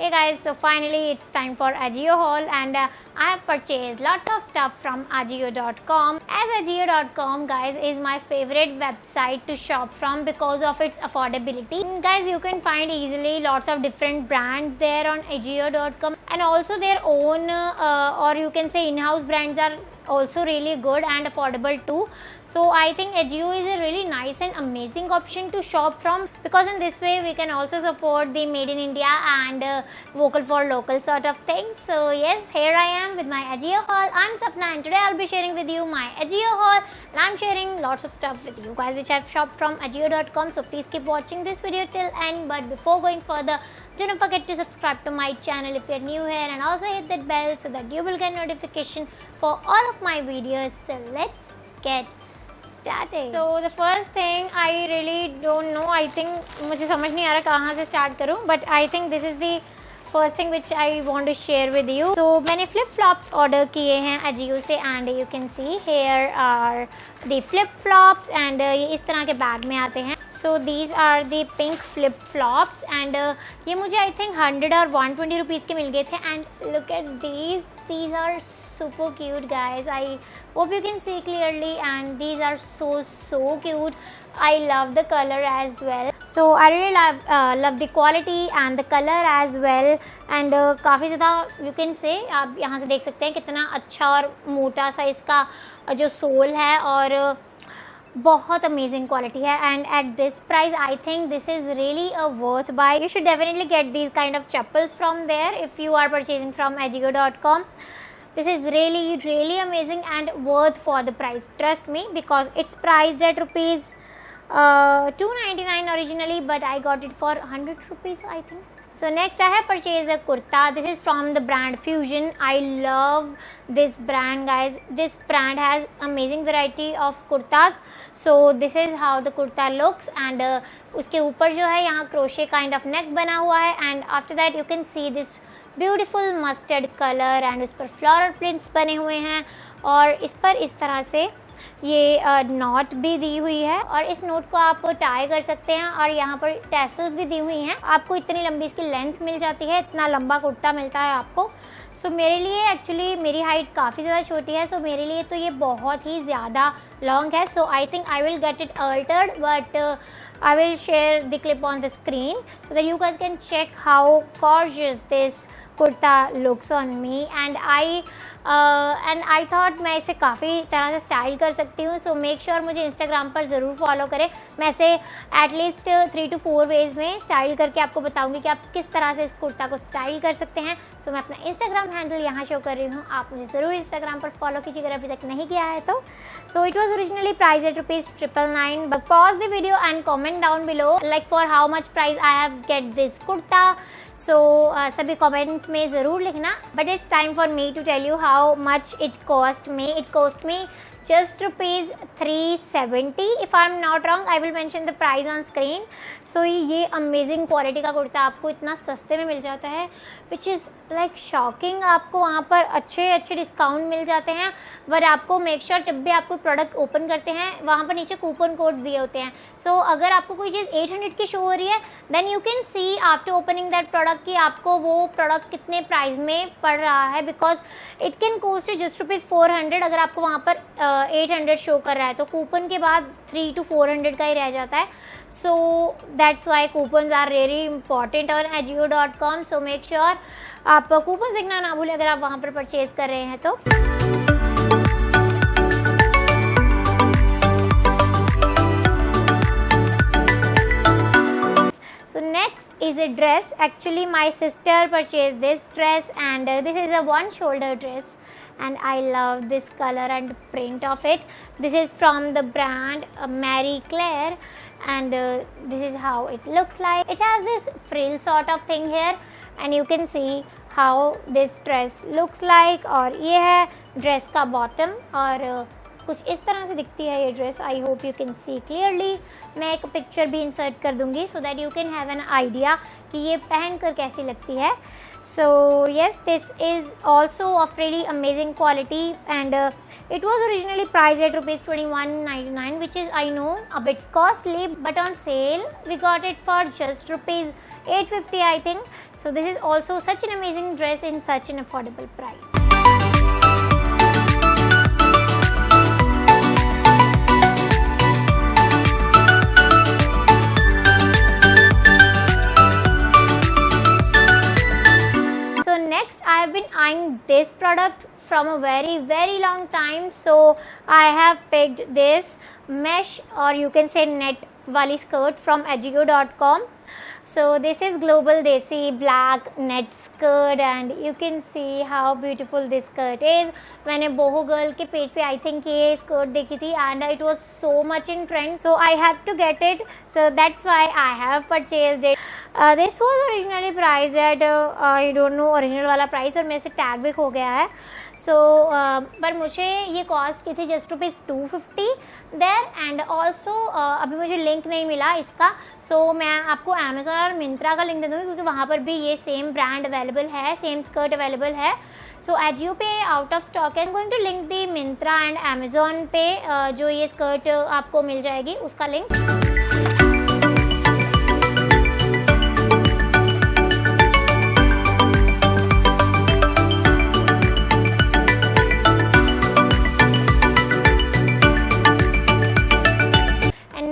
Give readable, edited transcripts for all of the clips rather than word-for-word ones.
Hey guys, so finally it's time for Ajio haul and I have purchased lots of stuff from Ajio.com. As Ajio.com guys is my favorite website to shop from because of its affordability. And guys, you can find easily lots of different brands there on Ajio.com, and also their own or you can say in-house brands are also really good and affordable too. So I think Ajio is a really nice and amazing option to shop from, because in this way we can also support the made in India and vocal for local sort of things. So yes, here I am with my Ajio haul. I'm Sapna and today I'll be sharing with you my Ajio haul, and I'm sharing lots of stuff with you guys which I've shopped from Ajio.com. So please keep watching this video till end. But before going further, do not forget to subscribe to my channel if you're new here, and also hit that bell so that you will get notification for all of my videos. So let's get started. So the first thing, I really don't know, I think मुझे समझ नहीं आ रहा कहाँ से start करूँ, but I think this is the first thing which I want to share with you. So मैंने flip flops order किए हैं Ajio से, and you can see here are the flip flops, and ये इस तरह के bag में आते हैं. So these are the pink flip flops, and ये मुझे I think 100 और 120 rupees के मिल गए थे. And look at these are super cute guys. I hope you can see clearly, and these are so cute. I love the color as well. So I really love the quality and the color as well. And काफ़ी ज़्यादा you can say, आप यहाँ से देख सकते हैं कितना अच्छा और मोटा सा इसका जो सोल है, और बहुत amazing quality है. And at this price I think this is really a worth buy. You should definitely get these kind of chappals from there if you are purchasing from Ajio.com. This is really amazing and worth for the price, trust me, because it's priced at rupees 299 originally, but I got it for 100 rupees I think. So next I have purchased a kurta. This is from the brand Fusion. I love this brand guys. This brand has amazing variety of kurtas. So this is how the kurta looks, and उसके ऊपर जो है यहाँ crochet kind of neck बना हुआ है, and after that you can see this beautiful mustard color, and उस पर floral prints बने हुए हैं, और इस पर इस तरह से ये नॉट भी दी हुई है, और इस नोट को आप टाई कर सकते हैं, और यहाँ पर टैसल्स भी दी हुई हैं. आपको इतनी लंबी इसकी लेंथ मिल जाती है, इतना लंबा कुर्ता मिलता है आपको. सो मेरे लिए एक्चुअली मेरी हाइट काफ़ी ज़्यादा छोटी है, सो मेरे लिए तो ये बहुत ही ज़्यादा लॉन्ग है. So I think I will get it altered, but I will share the clip on the screen so that you guys can check how gorgeous this kurta looks on me. And I thought मैं इसे काफ़ी तरह से style कर सकती हूँ. सो make sure मुझे Instagram पर ज़रूर फॉलो करें. मैं इसे एटलीस्ट 3 to 4 वेज में स्टाइल करके आपको बताऊँगी कि आप किस तरह से इस कुर्ता को स्टाइल कर सकते हैं. सो मैं अपना इंस्टाग्राम हैंडल यहाँ शो कर रही हूँ, आप मुझे ज़रूर इंस्टाग्राम पर फॉलो कीजिए अगर अभी तक नहीं किया है तो. So it was originally price at ₹999, but pause the video and comment down below like for how much price I have get this kurta. So सभी कमेंट में ज़रूर लिखना. But it's time for me to tell you how much it cost me. It cost me just rupees 370 if I am not wrong. I will mention the price on screen. So ये amazing quality का कुर्ता आपको इतना सस्ते में मिल जाता है, which is like shocking. आपको वहाँ पर अच्छे डिस्काउंट मिल जाते हैं, बट आपको मेक श्योर जब भी आप कोई प्रोडक्ट ओपन करते हैं वहाँ पर नीचे कूपन कोड दिए होते हैं. सो अगर आपको कोई चीज़ 800 की शो हो रही है, then you can see after opening that product कि आपको वो प्रोडक्ट कितने प्राइस में पड़ रहा है, because it can cost just ₹400. अगर आपको वहाँ पर 800 शो कर रहा है तो कूपन के बाद 300 to 400 का ही रह जाता है. So that's why coupons are really important on Ajio.com. So make sure आप कूपन देखना ना भूलें अगर आप वहाँ पर परचेज कर रहे हैं तो. So next is a dress. Actually my sister purchased this dress, and this is a one shoulder dress, and I love this color and print of it. This is from the brand Marie Claire, and this is how it looks like. It has this frill sort of thing here, and you can see how this dress looks like. और ये है dress का bottom, और कुछ इस तरह से दिखती है ये dress. I hope you can see clearly. मैं एक पिक्चर भी इंसर्ट कर दूंगी so that you can have an idea कि ये पहन कर कैसी लगती है. So yes, this is also of really amazing quality, and it was originally priced at ₹21.99, which is I know a bit costly, but on sale we got it for just 850 I think. So this is also such an amazing dress in such an affordable price. So next I have been eyeing this product from a very long time. So I have picked this mesh, or you can say net wali skirt from Ajio.com. So this is global desi black net skirt, and you can see how beautiful this skirt is. मैंने बोहो girl के page पे I think ये skirt देखी थी and it was so much in trend, so I have to get it. So that's why I have purchased it. This was originally priced at I don't know original वाला price, और मेरे से tag भी खो गया है. So पर मुझे ये कॉस्ट की थी जस्ट ₹250 देयर, एंड ऑल्सो अभी मुझे लिंक नहीं मिला इसका. सो मैं आपको अमेज़ॉन और मिंत्रा का लिंक दे दूँगी, क्योंकि वहाँ पर भी ये सेम ब्रांड अवेलेबल है, सेम स्कर्ट अवेलेबल है. सो एजियो पे आउट ऑफ स्टॉक है. Going to link the Myntra and Amazon पे जो ये स्कर्ट आपको मिल जाएगी उसका link.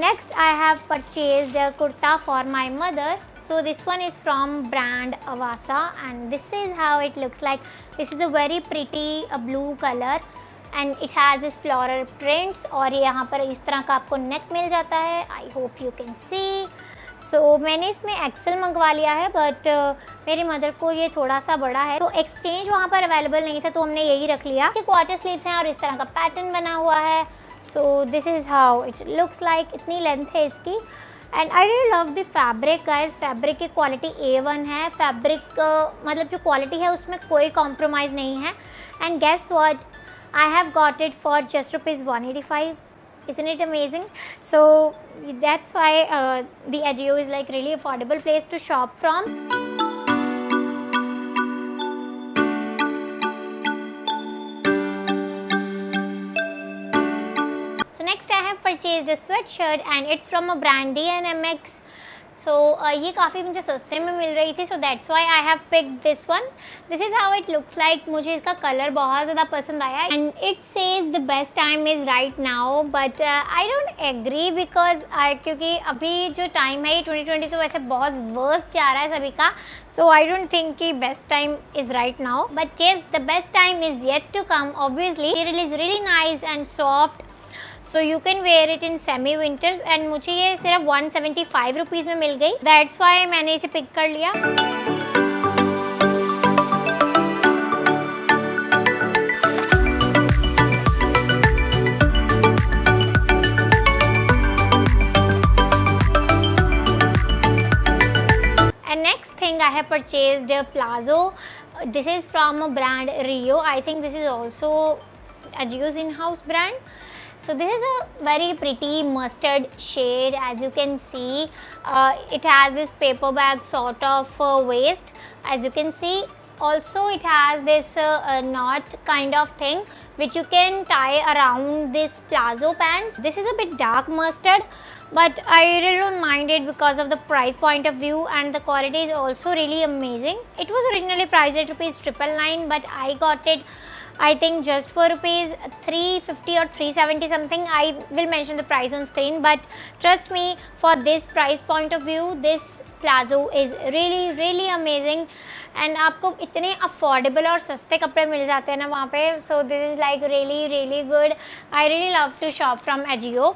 Next I have purchased a kurta for my mother. So this one is from brand Avasa, and this is how it looks like. This is a very pretty blue color and it has this floral prints, और यहाँ पर इस तरह का आपको नेक मिल जाता है. I hope you can see. So मैंने इसमें एक्सेल मंगवा लिया है, बट मेरी मदर को ये थोड़ा सा बड़ा है, तो एक्सचेंज वहाँ पर अवेलेबल नहीं था, तो हमने यही रख लिया. कि क्वार्टर स्लीव्स हैं और इस तरह का पैटर्न बना हुआ है. So this is how it looks like. इतनी लेंथ है इसकी, and I really love the fabric guys. Fabric की क्वालिटी A1 है. फैब्रिक मतलब जो क्वालिटी है उसमें कोई कॉम्प्रोमाइज़ नहीं है. And guess what? I have got it for just ₹185. Isn't it amazing? So that's why the Ajio is like really affordable place to shop from. Purchased a sweatshirt and it's from a brand DNMX. So ये काफ़ी मुझे सस्ते में मिल रही थी, so that's why I have picked this one. This is how it looks like. मुझे इसका colour बहुत ज़्यादा पसंद आया, and it says the best time is right now, but I don't agree because क्योंकि अभी जो टाइम है ये 2020 तो वैसे बहुत वर्स्ट जा रहा है सभी का, so I don't think कि best time is right now, but yes, the best time is yet to come. Obviously it is really nice and soft. So you can wear it in semi winters, and मुझे ये सिर्फ ₹175 में मिल गई. That's why मैंने इसे pick कर लिया. And next thing I have purchased a palazzo. This is from a brand Rio. I think this is also Ajio's in-house brand. So this is a very pretty mustard shade, as you can see. It has this paper bag sort of waist, as you can see. Also it has this knot kind of thing which you can tie around this palazzo pants. This is a bit dark mustard, but I really don't mind it because of the price point of view, and the quality is also really amazing. It was originally priced at ₹999, but I got it I think just for ₹350 or ₹370 something. I will mention the price on screen, but trust me, for this price point of view, this palazzo is really amazing. And आपको इतने affordable और सस्ते कपड़े मिल जाते हैं ना वहाँ पे. So this is like really good. I really love to shop from Ajio.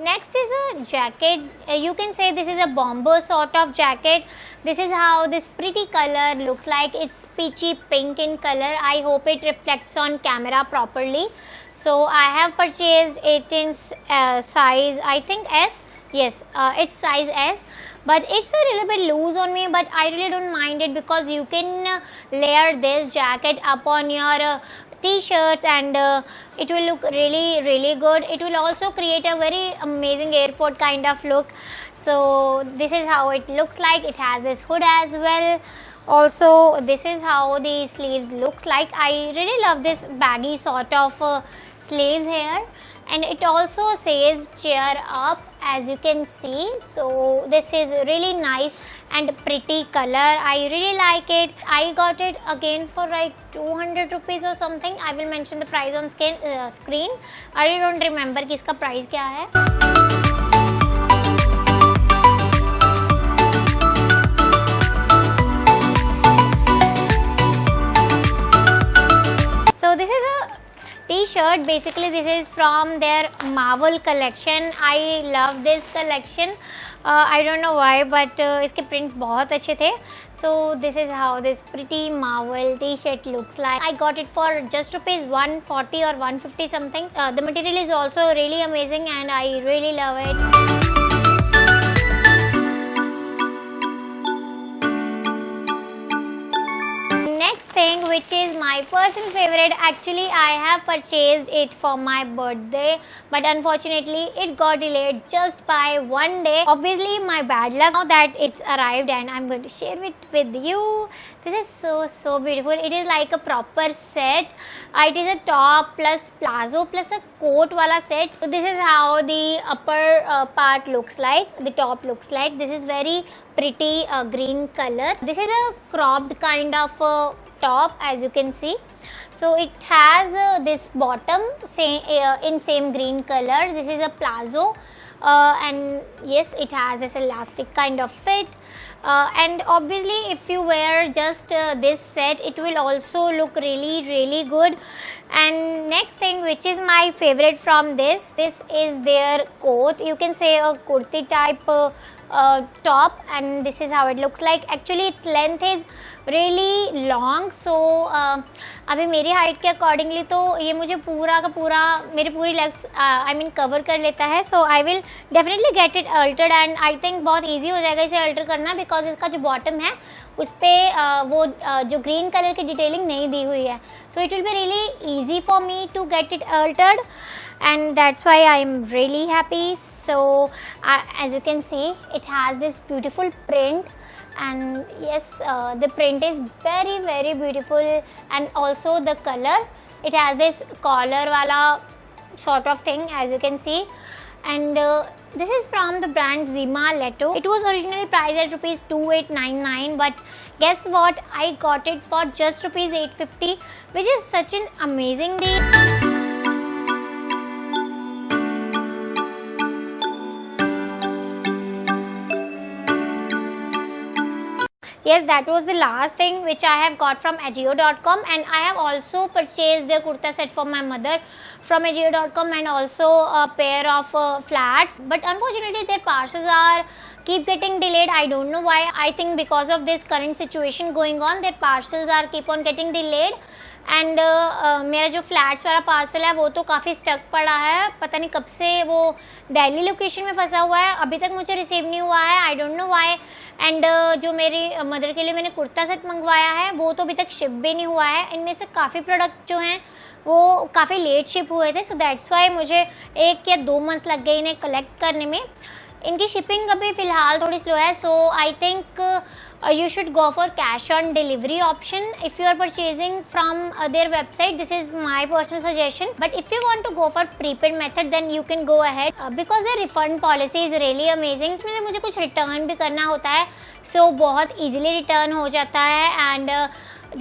Next is a jacket. You can say this is a bomber sort of jacket. This is how this pretty color looks like. It's peachy pink in color. I hope it reflects on camera properly. So I have purchased it in size I think S. Yes, it's size S, but it's a little bit loose on me, but I really don't mind it because you can layer this jacket up on your t-shirts, and it will look really good. It will also create a very amazing airport kind of look. So this is how it looks like. It has this hood as well. Also this is how the sleeves looks like. I really love this baggy sort of sleeves here, and it also says cheer up, as you can see. So this is really nice and pretty color. I really like it. I got it again for like 200 rupees or something. I will mention the price on screen. I really don't remember कि इसका price क्या है. So this is a t-shirt. Basically this is from their Marvel collection. I love this collection. I don't know why, but इसके prints बहुत अच्छे थे. So this is how this pretty Marvel t-shirt looks like. I got it for just rupees 140 or 150 something. The material is also really amazing and I really love it. Thing which is my personal favorite. Actually I have purchased it for my birthday, but unfortunately it got delayed just by one day. Obviously my bad luck. Now that it's arrived and I'm going to share it with you. This is so beautiful. It is like a proper set. It is a top plus palazzo plus a coat wala set. So this is how the upper part looks like. The top looks like. This is very pretty green color. This is a cropped kind of top, as you can see. So it has this bottom in same green color. This is a palazzo, and yes, it has this elastic kind of fit. And obviously if you wear just this set, it will also look really good. And next thing which is my favorite from this is their coat. You can say a kurti type top, and this is how it looks like. Actually its length is really long, so अभी मेरी height के accordingly तो ये मुझे पूरा का पूरा मेरी पूरी लेग्स कवर कर लेता है. So I will definitely get it altered and I think बहुत ईजी हो जाएगा इसे अल्टर करना, बिकॉज इसका जो बॉटम है उस पर वो जो ग्रीन कलर की डिटेलिंग नहीं दी हुई है. So it will be really easy for me to get it altered and that's why I am really happy. So as you can see, it has this beautiful print, and yes, the print is very beautiful, and also the color, it has this collar wala sort of thing, as you can see. And this is from the brand Zima Leto. It was originally priced at rupees 2899, but guess what, I got it for just rupees 850, which is such an amazing deal. Yes, that was the last thing which I have got from Ajio.com, and I have also purchased a kurta set for my mother from Ajio.com, and also a pair of flats, but unfortunately their parcels are keep getting delayed. I don't know why. I think because of this current situation going on, their parcels are keep on getting delayed. And मेरा जो flats वाला parcel है वो तो काफ़ी stuck पड़ा है, पता नहीं कब से वो दिल्ली लोकेशन में फंसा हुआ है, अभी तक मुझे रिसीव नहीं हुआ है. I don't know why. And जो मेरी मदर के लिए मैंने कुर्ता सेट मंगवाया है वो तो अभी तक शिप भी नहीं हुआ है. इनमें से काफ़ी प्रोडक्ट जो हैं वो काफ़ी लेट शिप हुए थे. सो दैट्स वाई मुझे 1 या 2 मंथ लग गए इन्हें कलेक्ट करने में. इनकी शिपिंग अभी फ़िलहाल थोड़ी स्लो है. So I think you should go for cash on delivery option if you are purchasing from their website. This is my personal suggestion, but if you want to go for prepaid method then you can go ahead, because their refund policy is really amazing. इसमें मुझे कुछ return भी करना होता है, so बहुत easily return हो जाता है, and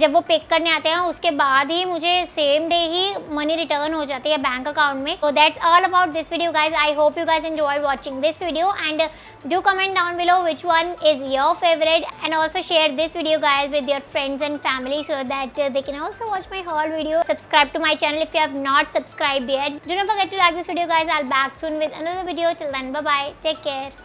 जब वो पिक करने आते हैं उसके बाद ही मुझे सेम डे ही मनी रिटर्न हो जाती है बैंक अकाउंट में. So that's all about this video guys. I hope you guys enjoyed watching this video, and do comment down below which one is your favorite, and also share this video guys with your friends and family so that they can also watch my haul video. Subscribe to my channel if you have not subscribed yet. Do not forget to like this video guys. I'll back soon with another video. Till then, bye bye, take care.